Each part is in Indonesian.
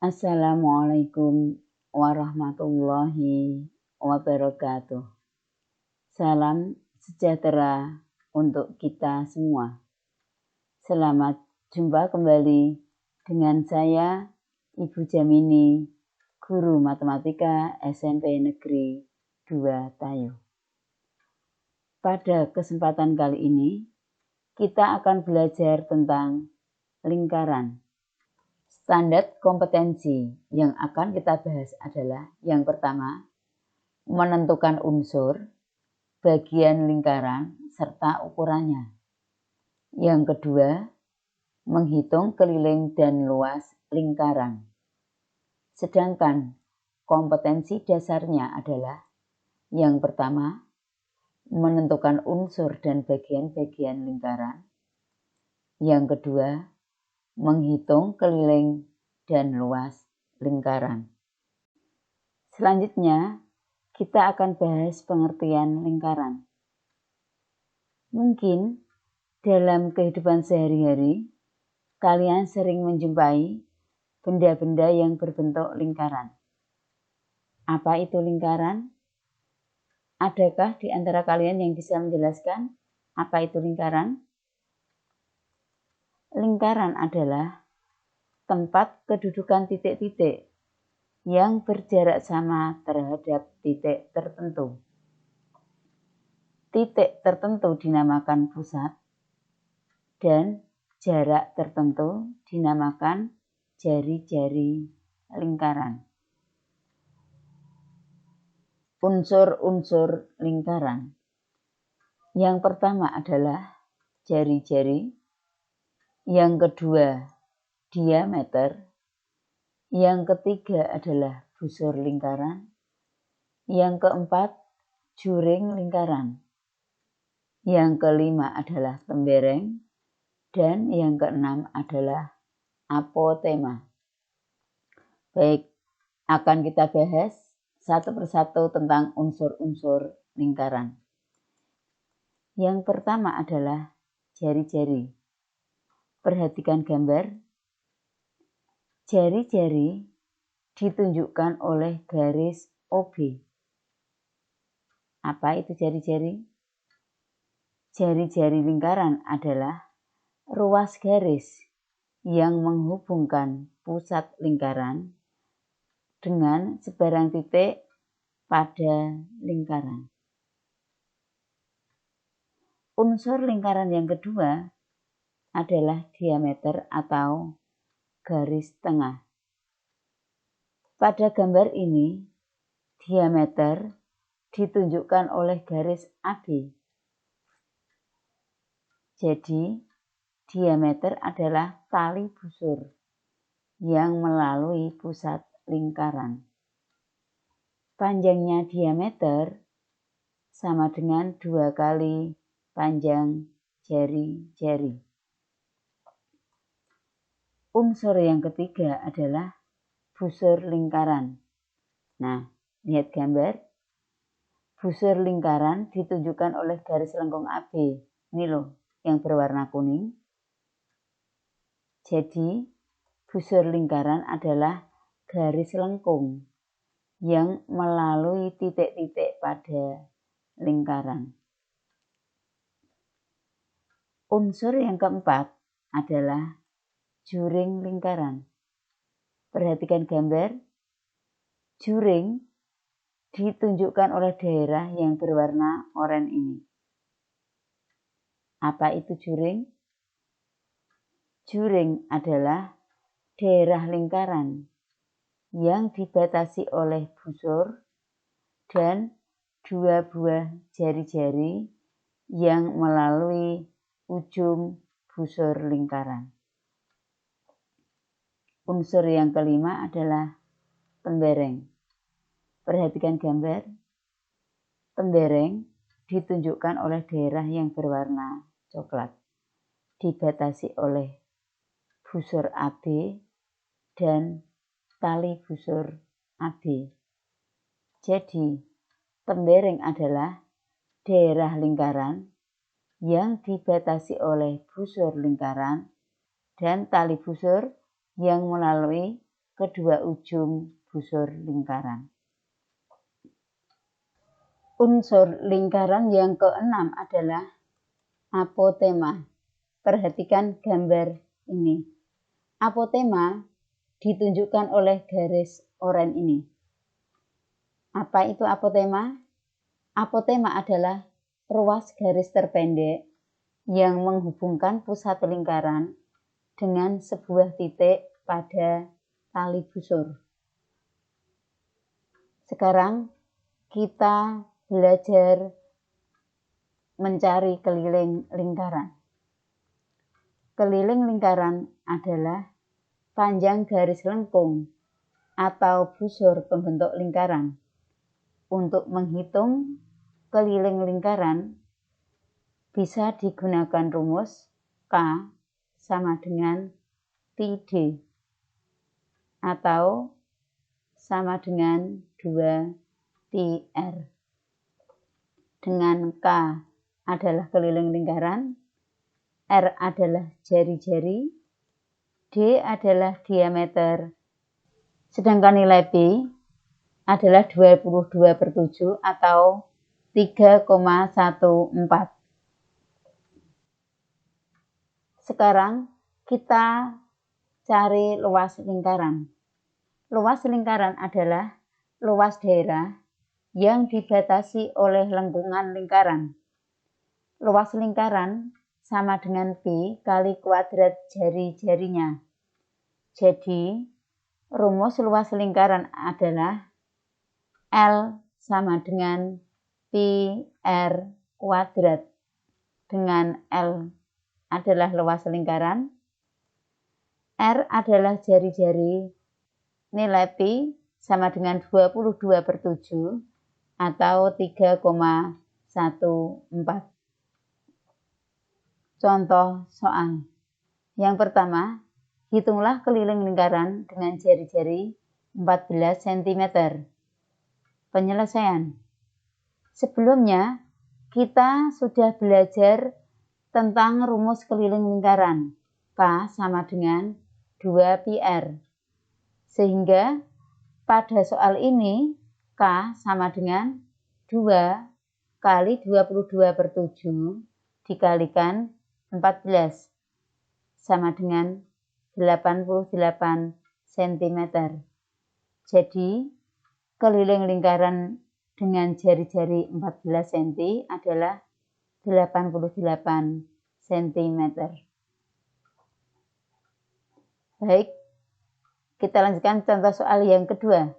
Assalamualaikum warahmatullahi wabarakatuh. Salam sejahtera untuk kita semua. Selamat jumpa kembali dengan saya, Ibu Jamini, Guru Matematika SMP Negeri 2 Tayo. Pada kesempatan kali ini, kita akan belajar tentang lingkaran. Standar kompetensi yang akan kita bahas adalah yang pertama, menentukan unsur, bagian lingkaran, serta ukurannya. Yang kedua, menghitung keliling dan luas lingkaran. Sedangkan kompetensi dasarnya adalah yang pertama, menentukan unsur dan bagian-bagian lingkaran. Yang kedua, menghitung keliling dan luas lingkaran. Selanjutnya, kita akan bahas pengertian lingkaran. Mungkin dalam kehidupan sehari-hari, kalian sering menjumpai benda-benda yang berbentuk lingkaran. Apa itu lingkaran? Adakah di antara kalian yang bisa menjelaskan apa itu lingkaran? Lingkaran adalah tempat kedudukan titik-titik yang berjarak sama terhadap titik tertentu. Titik tertentu dinamakan pusat dan jarak tertentu dinamakan jari-jari lingkaran. Unsur-unsur lingkaran. Yang pertama adalah jari-jari. Yang kedua, diameter. Yang ketiga adalah busur lingkaran. Yang keempat, juring lingkaran. Yang kelima adalah tembereng. Dan yang keenam adalah apotema. Baik, akan kita bahas satu persatu tentang unsur-unsur lingkaran. Yang pertama adalah jari-jari. Perhatikan gambar. Jari-jari ditunjukkan oleh garis OB. Apa itu jari-jari? Jari-jari lingkaran adalah ruas garis yang menghubungkan pusat lingkaran dengan sebarang titik pada lingkaran. Unsur lingkaran yang kedua adalah diameter atau garis tengah. Pada gambar ini, diameter ditunjukkan oleh garis AB. Jadi, diameter adalah tali busur yang melalui pusat lingkaran. Panjangnya diameter sama dengan 2 kali panjang jari-jari. Unsur yang ketiga adalah busur lingkaran. Nah, lihat gambar. Busur lingkaran ditunjukkan oleh garis lengkung AB. Ini loh, yang berwarna kuning. Jadi, busur lingkaran adalah garis lengkung yang melalui titik-titik pada lingkaran. Unsur yang keempat adalah juring lingkaran. Perhatikan gambar. Juring ditunjukkan oleh daerah yang berwarna oranye ini. Apa itu juring? Juring adalah daerah lingkaran yang dibatasi oleh busur dan 2 buah jari-jari yang melalui ujung busur lingkaran. Unsur yang kelima adalah tembereng. Perhatikan gambar. Tembereng ditunjukkan oleh daerah yang berwarna coklat, dibatasi oleh busur AB dan tali busur AB. Jadi, tembereng adalah daerah lingkaran yang dibatasi oleh busur lingkaran dan tali busur yang melalui kedua ujung busur lingkaran. Unsur lingkaran yang keenam adalah apotema. Perhatikan gambar ini. Apotema ditunjukkan oleh garis oranye ini. Apa itu apotema? Apotema adalah ruas garis terpendek yang menghubungkan pusat lingkaran dengan sebuah titik pada tali busur. Sekarang kita belajar mencari keliling lingkaran. Keliling lingkaran adalah panjang garis lengkung atau busur pembentuk lingkaran. Untuk menghitung keliling lingkaran bisa digunakan rumus K sama dengan TD atau sama dengan 2TR. Dengan K adalah keliling lingkaran, R adalah jari-jari, D adalah diameter, sedangkan nilai P adalah 22/7 atau 3,14. Sekarang kita cari luas lingkaran. Luas lingkaran adalah luas daerah yang dibatasi oleh lengkungan lingkaran. Luas lingkaran sama dengan Pi kali kuadrat jari-jarinya. Jadi, rumus luas lingkaran adalah L sama dengan Pi R kuadrat. Dengan L adalah luas lingkaran, R adalah jari-jari, nilai Pi sama dengan 22/7 atau 3,14. Contoh soal. Yang pertama, hitunglah keliling lingkaran dengan jari-jari 14 cm. Penyelesaian. Sebelumnya, kita sudah belajar tentang rumus keliling lingkaran. K sama dengan 2πr. Sehingga pada soal ini, K sama dengan 2 kali 22/7 dikalikan 14 sama dengan 88 cm. Jadi, keliling lingkaran dengan jari-jari 14 cm adalah 88 cm. Baik, kita lanjutkan contoh soal yang kedua.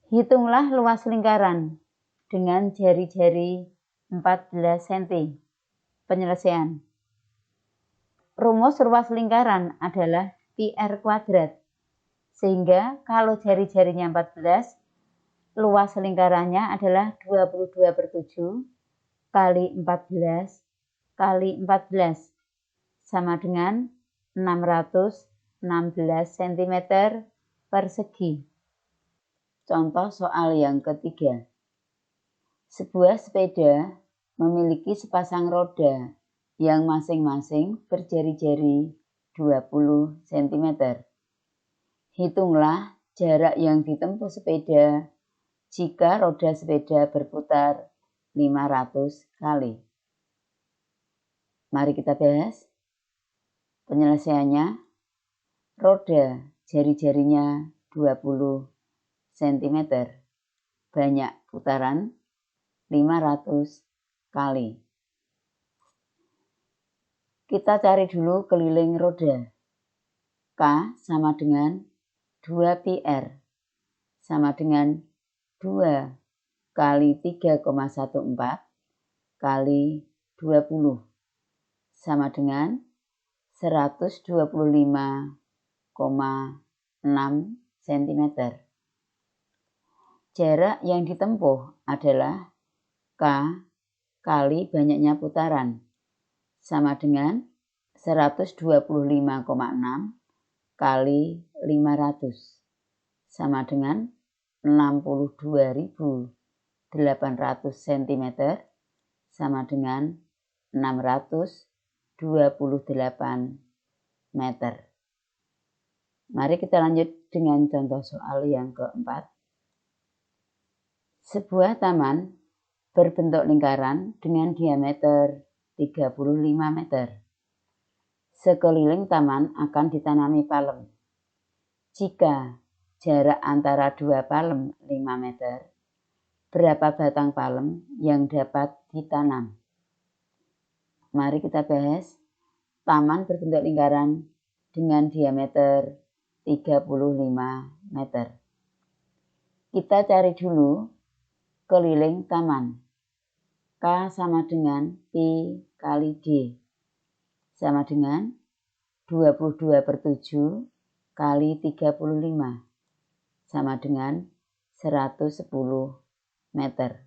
Hitunglah luas lingkaran dengan jari-jari 14 cm. Penyelesaian. Rumus luas lingkaran adalah πr kuadrat. Sehingga kalau jari-jarinya 14, luas lingkarannya adalah 22/7 kali 14 kali 14 sama dengan 616 cm persegi. Contoh soal yang ketiga. Sebuah sepeda memiliki sepasang roda yang masing-masing berjari-jari 20 cm. Hitunglah jarak yang ditempuh sepeda jika roda sepeda berputar 500 kali. Mari kita bahas. Penyelesaiannya, roda jari-jarinya 20 cm. Banyak putaran 500 kali. Kita cari dulu keliling roda. K sama dengan 2πr sama dengan 2 kali 3,14 kali 20 sama dengan 125,6 cm. Jarak yang ditempuh adalah K kali banyaknya putaran sama dengan 125,6 kali 500 sama dengan 62.800 cm sama dengan 628 meter. Mari kita lanjut dengan contoh soal yang keempat. Sebuah taman berbentuk lingkaran dengan diameter 35 meter. Sekeliling taman akan ditanami palem. Jika jarak antara dua palem 5 meter, berapa batang palem yang dapat ditanam? Mari kita bahas taman berbentuk lingkaran dengan diameter 35 meter. Kita cari dulu keliling taman. K sama dengan P kali D. Sama dengan 22/7 kali 35. Sama dengan 110 meter.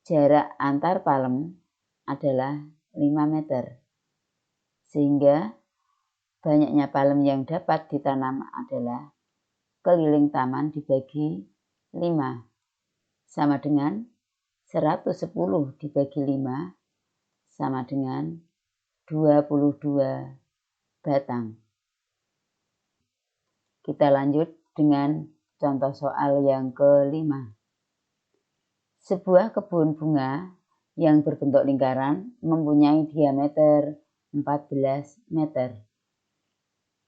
Jarak antar palem adalah 5 meter. Sehingga banyaknya palem yang dapat ditanam adalah keliling taman dibagi 5. Sama dengan 110 dibagi 5 sama dengan 22 batang. Kita lanjut dengan contoh soal yang kelima. Sebuah kebun bunga yang berbentuk lingkaran mempunyai diameter 14 meter.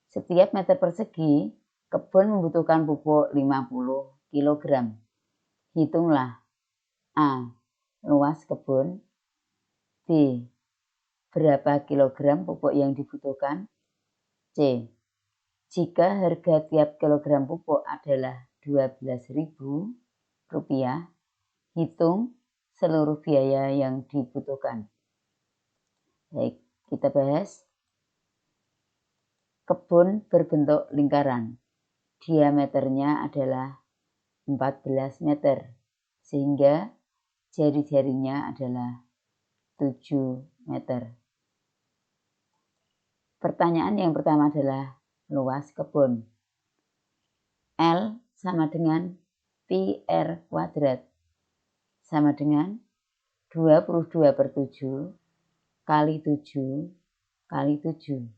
Setiap meter persegi, kebun membutuhkan pupuk 50 kg. Hitunglah A. Luas kebun. B. Berapa kilogram pupuk yang dibutuhkan? C. Jika harga tiap kilogram pupuk adalah Rp12.000, hitung seluruh biaya yang dibutuhkan. Baik, kita bahas. Kebun berbentuk lingkaran. Diameternya adalah 14 meter, sehingga jari-jarinya adalah 7 meter. Pertanyaan yang pertama adalah luas kebun. L sama dengan pi R kuadrat sama dengan 22/7 kali 7 kali 7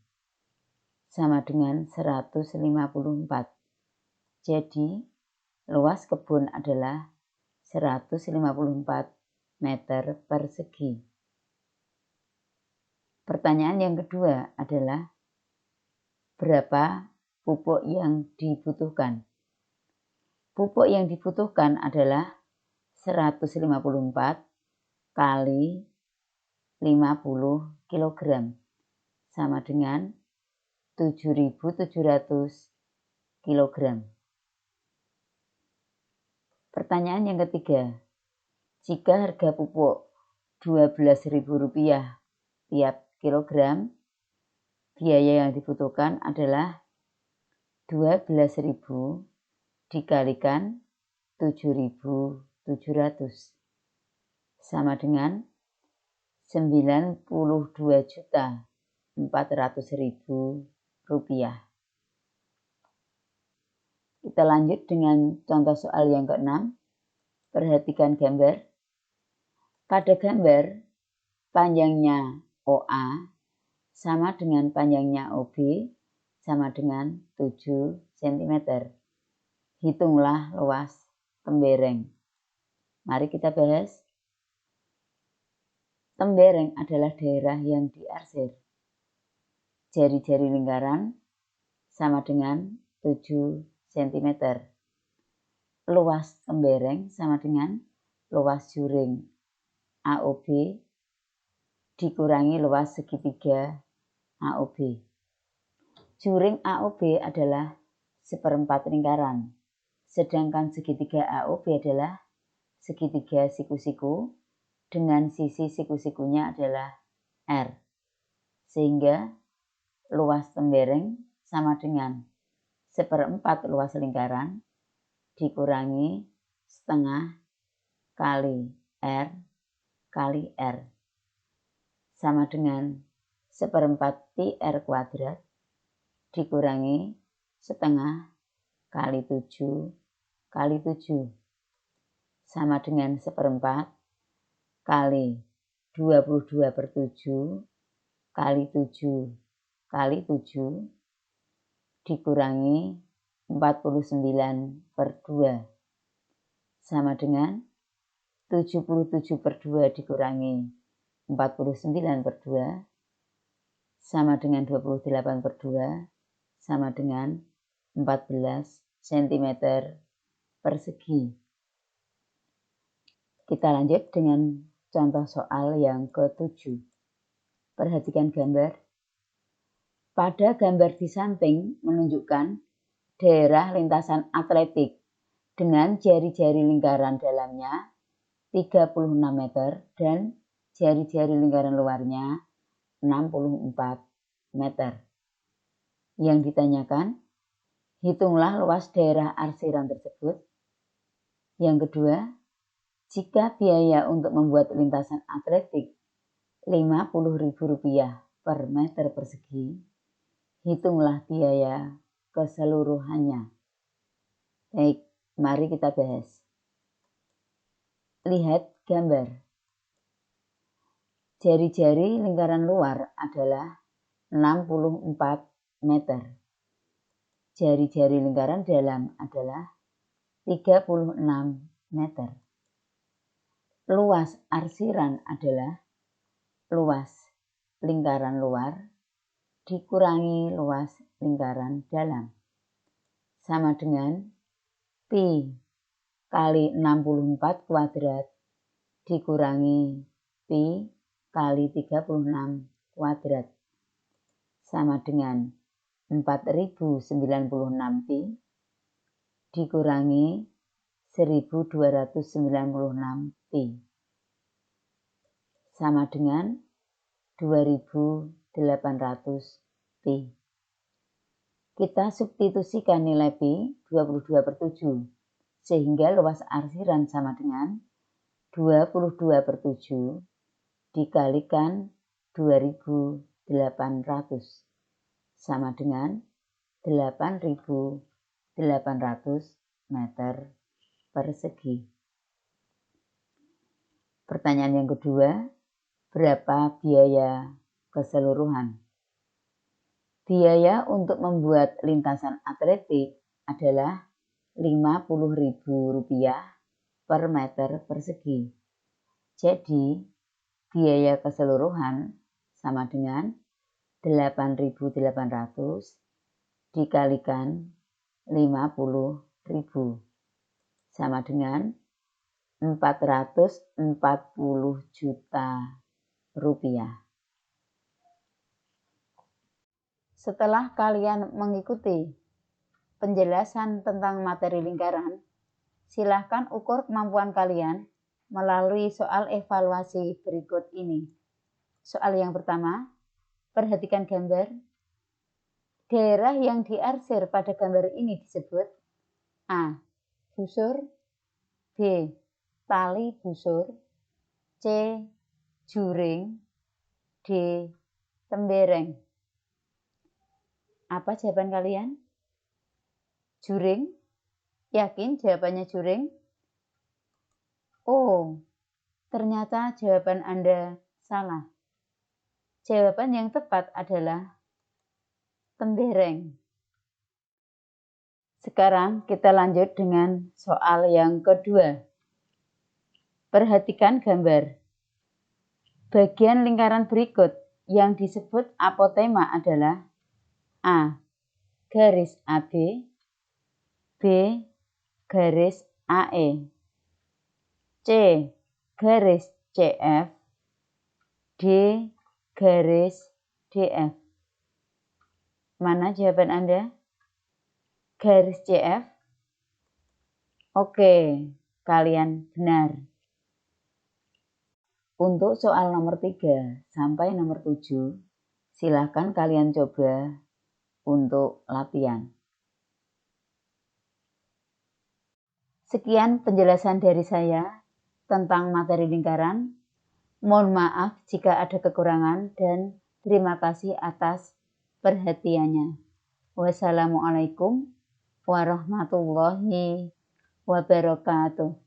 sama dengan 154. Jadi luas kebun adalah 154 meter persegi. Pertanyaan yang kedua adalah berapa pupuk yang dibutuhkan? Pupuk yang dibutuhkan adalah 154 kali 50 kg sama dengan 7.700 kg. Pertanyaan yang ketiga, jika harga pupuk Rp12.000 tiap kilogram, biaya yang dibutuhkan adalah 12.000 dikalikan 7.700 sama dengan 92.400.000 rupiah. Kita lanjut dengan contoh soal yang keenam. Perhatikan gambar. Pada gambar, panjangnya OA sama dengan panjangnya OB sama dengan 7 cm. Hitunglah luas tembereng. Mari kita bahas. Tembereng adalah daerah yang diarsir. Jari-jari lingkaran sama dengan 7 cm. Luas tembereng sama dengan luas juring AOB dikurangi luas segitiga AOB. Juring AOB adalah 1/4 lingkaran, sedangkan segitiga AOB adalah segitiga siku-siku dengan sisi siku-sikunya adalah R. Sehingga luas tembereng sama dengan 1/4 luas lingkaran dikurangi setengah kali R kali R sama dengan 1/4 pi R kuadrat dikurangi setengah kali 7 kali 7 sama dengan 1/4 kali 22/7 kali 7 kali 7 dikurangi 49/2 sama dengan 77/2 dikurangi 49/2 sama dengan 28/2 sama dengan 14 cm persegi. Kita lanjut dengan contoh soal yang ke-7. Perhatikan gambar. Pada gambar di samping menunjukkan daerah lintasan atletik dengan jari-jari lingkaran dalamnya 36 meter dan jari-jari lingkaran luarnya 64 meter. Yang ditanyakan, hitunglah luas daerah arsiran tersebut. Yang kedua, jika biaya untuk membuat lintasan atletik Rp50.000 per meter persegi, hitunglah biaya keseluruhannya. Baik, mari kita bahas. Lihat gambar. Jari-jari lingkaran luar adalah 64 meter. Jari-jari lingkaran dalam adalah 36 meter. Luas arsiran adalah luas lingkaran luar dikurangi luas lingkaran dalam. Sama dengan pi kali 64 kuadrat dikurangi pi kali 36 kuadrat. Sama dengan 4096 pi dikurangi 1296 pi. Sama dengan 2800 pi. Kita substitusikan nilai pi 22/7 sehingga luas arsiran sama dengan 22/7 dikalikan 2800 sama dengan 8800 meter persegi. Pertanyaan yang kedua, berapa biaya keseluruhan? Biaya untuk membuat lintasan atletik adalah Rp50.000 per meter persegi. Jadi, biaya keseluruhan sama dengan 8.800 dikalikan 50.000 sama dengan 440 juta rupiah. Setelah kalian mengikuti penjelasan tentang materi lingkaran, silahkan ukur kemampuan kalian melalui soal evaluasi berikut ini. Soal yang pertama, perhatikan gambar. Daerah yang diarsir pada gambar ini disebut A. Busur, B. Tali busur, C. Juring, D. Tembereng. Apa jawaban kalian? Juring? Yakin jawabannya juring? Oh, ternyata jawaban Anda salah. Jawaban yang tepat adalah tembereng. Sekarang kita lanjut dengan soal yang kedua. Perhatikan gambar. Bagian lingkaran berikut yang disebut apotema adalah A. Garis AB, B. Garis AE, C. Garis CF, D. Garis DF. Mana jawaban Anda? Garis CF? Oke, kalian benar. Untuk soal nomor 3 sampai nomor 7, silakan kalian coba untuk latihan. Sekian penjelasan dari saya tentang materi lingkaran. Mohon maaf jika ada kekurangan dan terima kasih atas perhatiannya. Wassalamualaikum warahmatullahi wabarakatuh.